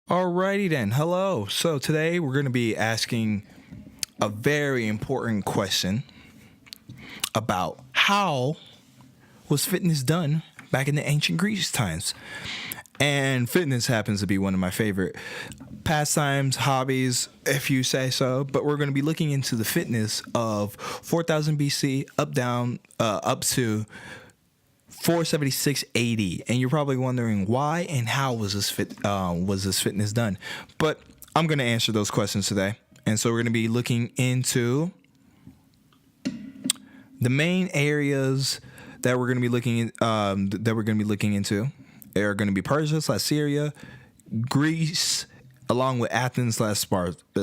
Alrighty then. Hello. So today we're going to be asking a very important question about how was fitness done back in the ancient Greece times. And fitness happens to be one of my favorite pastimes, hobbies, if you say so. But we're going to be looking into the fitness of 4000 BC up to 476 AD, and you're probably wondering why and how was this fitness done. But I'm going to answer those questions today, and so we're going to be looking into the main areas that we're going to be looking into. Are going to be Persia / Syria, Greece, along with Athens /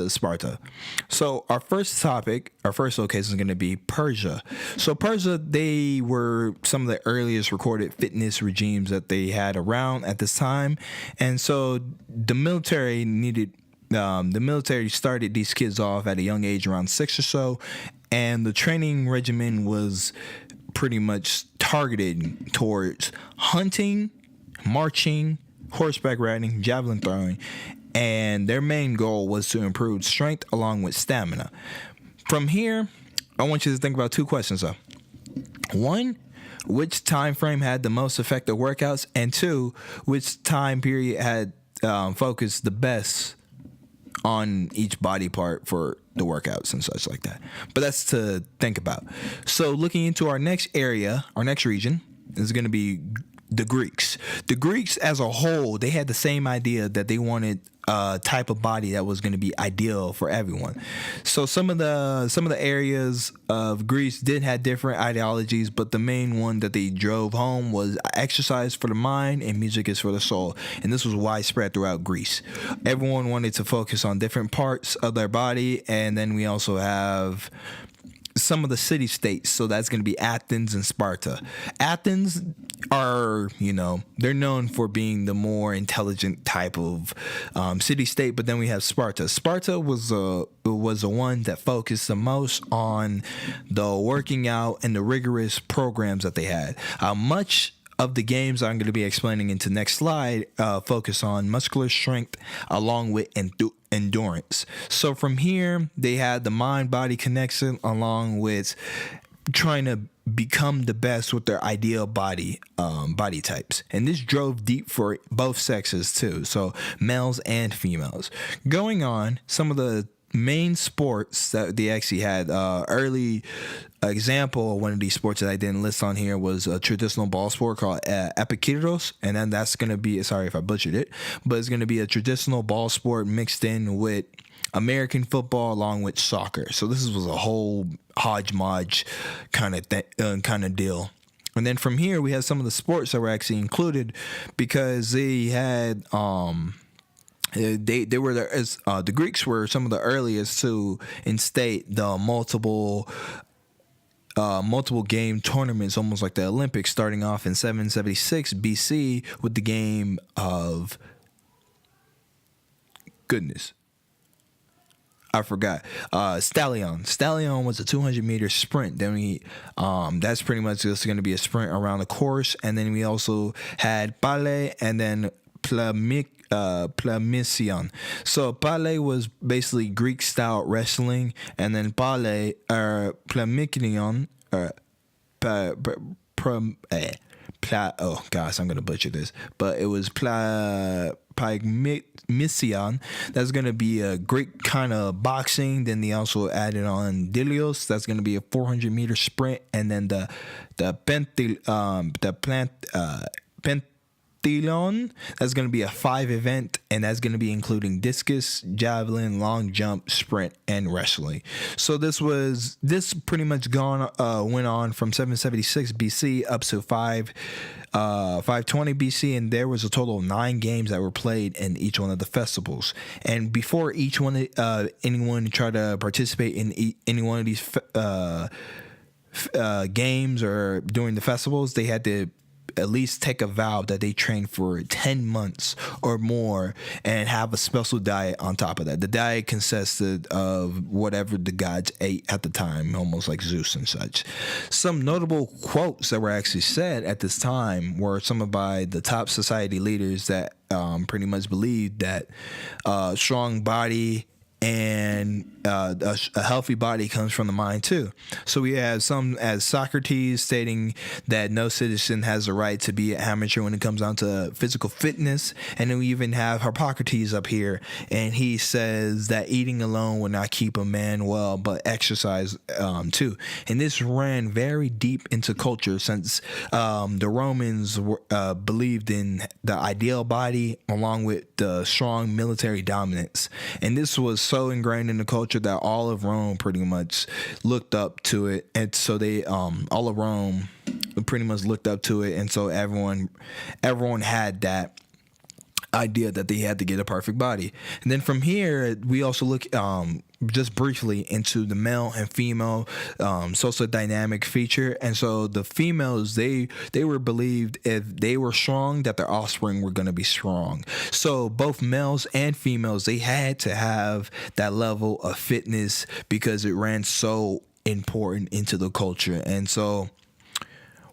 Sparta. So our first location is going to be Persia. So Persia, they were some of the earliest recorded fitness regimes that they had around at this time, and so the military started these kids off at a young age, around 6 or so, and the training regimen was pretty much targeted towards hunting, marching, horseback riding, javelin throwing, and their main goal was to improve strength along with stamina. From here, I want you to think about two questions though. One, which time frame had the most effective workouts, and two, which time period had focused the best on each body part for the workouts and such like that. But that's to think about. So looking into our next region is going to be the Greeks. The Greeks as a whole, they had the same idea that they wanted a type of body that was going to be ideal for everyone. So some of the areas of Greece did have different ideologies, but the main one that they drove home was exercise for the mind and music is for the soul. And this was widespread throughout Greece. Everyone wanted to focus on different parts of their body, and then we also have some of the city states. So that's going to be Athens and Sparta. Athens are, they're known for being the more intelligent type of city state, but then we have Sparta. Sparta was the one that focused the most on the working out and the rigorous programs that they had. Much of the games I'm going to be explaining into next slide focus on muscular strength along with endurance. So from here, they had the mind-body connection along with trying to become the best with their ideal body types, and this drove deep for both sexes too, so males and females. Going on, some of the main sports that they actually had, early example of one of these sports that I didn't list on here was a traditional ball sport called epikidros, and then that's going to be, sorry if I butchered it, but it's going to be a traditional ball sport mixed in with American football along with soccer. So this was a whole hodgepodge kind of deal. And then from here we have some of the sports that were actually included because they had the Greeks were some of the earliest to instate the multiple game tournaments, almost like the Olympics, starting off in 776 BC with the game of I forgot. Stallion. Stallion was a 200-meter sprint. Then that's pretty much just going to be a sprint around the course. And then we also had Pale and then Plamicion. So Pale was basically Greek-style wrestling, and then Plamicion, oh gosh, I'm gonna butcher this, but it was Pygmalion. That's gonna be a Greek kind of boxing. Then they also added on Dilios. That's gonna be a 400-meter sprint, and then the Pentathlon. That's gonna be a 5 event, and that's gonna be including discus, javelin, long jump, sprint, and wrestling. So this pretty much went on from 776 BC up to 520 BC, and there was a total of 9 games that were played in each one of the festivals. And before each one, anyone tried to participate in any one of these games or during the festivals, they had to at least take a vow that they train for 10 months or more and have a special diet on top of that. The diet consisted of whatever the gods ate at the time, almost like Zeus and such. Some notable quotes that were actually said at this time were some by the top society leaders that pretty much believed that strong body and a healthy body comes from the mind too. So we have some as Socrates stating that no citizen has the right to be an amateur when it comes down to physical fitness. And then we even have Hippocrates up here, and he says that eating alone will not keep a man well, but exercise too. And this ran very deep into culture, since the Romans believed in the ideal body along with the strong military dominance. And this was so ingrained in the culture that all of Rome pretty much looked up to it. And so they all of Rome pretty much looked up to it, and so everyone had that idea that they had to get a perfect body. And then from here we also look just briefly into the male and female social dynamic feature. And so the females, they were believed if they were strong that their offspring were going to be strong. So both males and females, they had to have that level of fitness because it ran so important into the culture. And so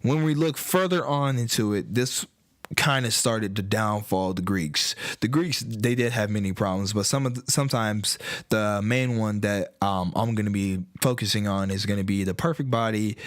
when we look further on into it, this kind of started the downfall of the Greeks. The Greeks, they did have many problems, but sometimes the main one that I'm going to be focusing on is going to be the perfect body,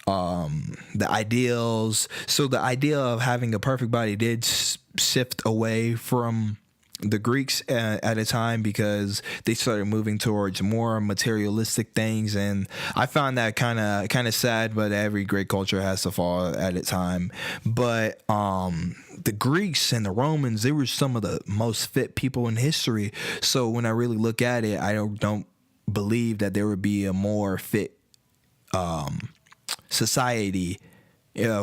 the ideals. So the idea of having a perfect body did shift away from the Greeks at a time, because they started moving towards more materialistic things. And I found that kind of sad, but every great culture has to fall at a time. But the Greeks and the Romans, they were some of the most fit people in history. So when I really look at it, I don't believe that there would be a more fit society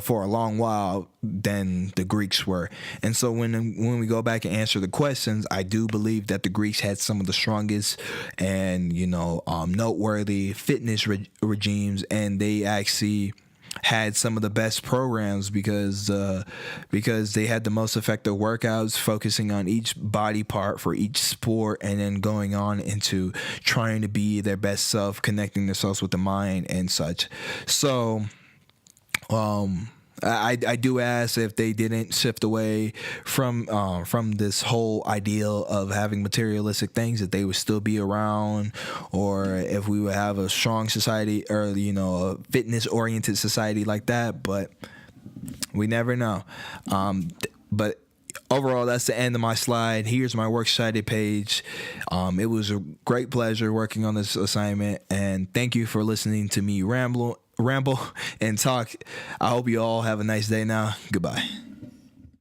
for a long while than the Greeks were. And so when we go back and answer the questions, I do believe that the Greeks had some of the strongest and noteworthy fitness regimes, and they actually had some of the best programs because they had the most effective workouts, focusing on each body part for each sport, and then going on into trying to be their best self, connecting themselves with the mind and such. So I do ask if they didn't shift away from this whole ideal of having materialistic things, that they would still be around, or if we would have a strong society, or a fitness oriented society like that. But we never know. But overall, that's the end of my slide. Here's my works cited page. It was a great pleasure working on this assignment, and thank you for listening to me ramble and talk. I hope you all have a nice day now. Goodbye.